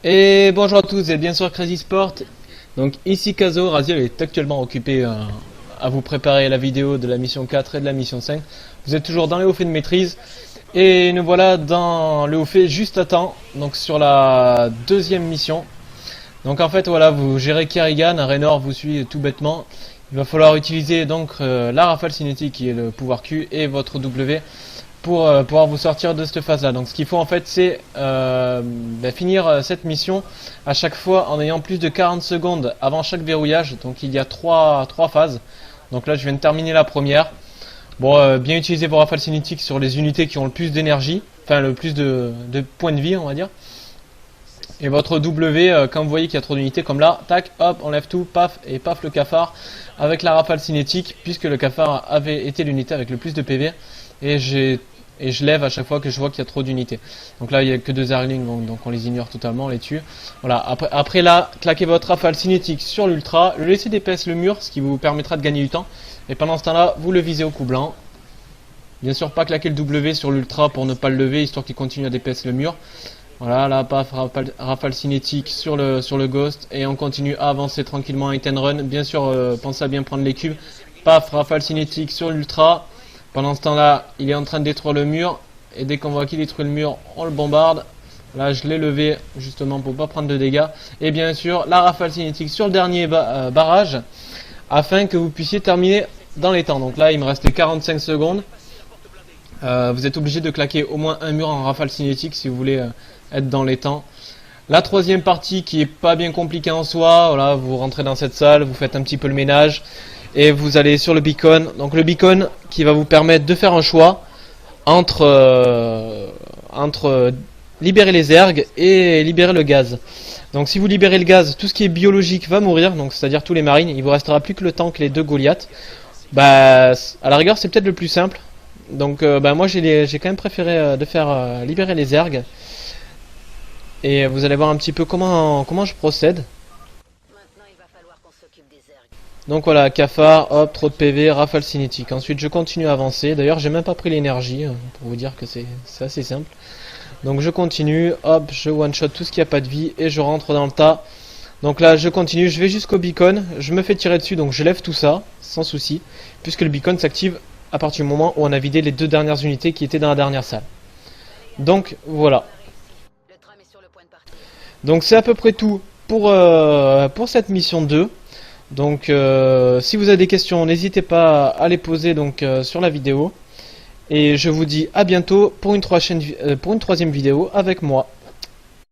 Et bonjour à tous et bien sûr Crazy Sport. Donc ici Kazo, Raziel est actuellement occupé à vous préparer la vidéo de la mission 4 et de la mission 5. Vous êtes toujours dans les hauts faits de maîtrise. Et nous voilà dans le haut fait juste à temps, donc sur la deuxième mission. Donc en fait voilà, vous gérez Kerrigan, Raynor vous suit tout bêtement. Il va falloir utiliser donc la rafale cinétique qui est le pouvoir Q et votre W pour pouvoir vous sortir de cette phase là. Donc ce qu'il faut en fait c'est finir cette mission à chaque fois en ayant plus de 40 secondes avant chaque verrouillage. Donc il y a trois phases. Donc là je viens de terminer la première. Bon, bien utiliser vos rafales cinétiques sur les unités qui ont le plus d'énergie, enfin le plus de points de vie on va dire. Et votre W, quand vous voyez qu'il y a trop d'unités comme là, tac, hop, enlève tout, paf, et paf le cafard avec la rafale cinétique, puisque le cafard avait été l'unité avec le plus de PV, et je lève à chaque fois que je vois qu'il y a trop d'unités. Donc là il n'y a que deux Zerglings, donc on les ignore totalement, on les tue. Voilà, après là, claquez votre rafale cinétique sur l'ultra, le laissez d'épaisse le mur, ce qui vous permettra de gagner du temps. Et pendant ce temps là, vous le visez au coup blanc. Bien sûr pas claquer le W sur l'ultra pour ne pas le lever, histoire qu'il continue à d'épaisse le mur. Voilà, là, paf, rafale cinétique sur le Ghost, et on continue à avancer tranquillement à hit and run. Bien sûr, pensez à bien prendre les cubes. Paf, rafale cinétique sur l'ultra. Pendant ce temps-là, il est en train de détruire le mur, et dès qu'on voit qu'il détruit le mur, on le bombarde. Là, je l'ai levé, justement, pour pas prendre de dégâts. Et bien sûr, la rafale cinétique sur le dernier barrage, afin que vous puissiez terminer dans les temps. Donc là, il me restait 45 secondes. Vous êtes obligé de claquer au moins un mur en rafale cinétique si vous voulez être dans les temps. La troisième partie qui est pas bien compliquée en soi, voilà, vous rentrez dans cette salle, vous faites un petit peu le ménage et vous allez sur le beacon. Donc le beacon qui va vous permettre de faire un choix entre libérer les ergs et libérer le gaz. Donc si vous libérez le gaz, tout ce qui est biologique va mourir, donc c'est-à-dire tous les marines, il vous restera plus que le tank, les deux Goliaths. Bah à la rigueur c'est peut-être le plus simple. Donc moi j'ai quand même préféré de faire libérer les ergs. Et vous allez voir un petit peu comment je procède. Donc voilà, cafard, hop, trop de PV, rafale cinétique. Ensuite je continue à avancer. D'ailleurs j'ai même pas pris l'énergie, pour vous dire que c'est assez simple. Donc je continue, hop, je one shot tout ce qui a pas de vie et je rentre dans le tas. Donc là je continue, je vais jusqu'au beacon, je me fais tirer dessus, donc je lève tout ça, sans souci. Puisque le beacon s'active à partir du moment où on a vidé les deux dernières unités qui étaient dans la dernière salle. Donc voilà. Donc c'est à peu près tout pour cette mission 2. Donc si vous avez des questions, n'hésitez pas à les poser donc, sur la vidéo. Et je vous dis à bientôt pour une troisième vidéo avec moi.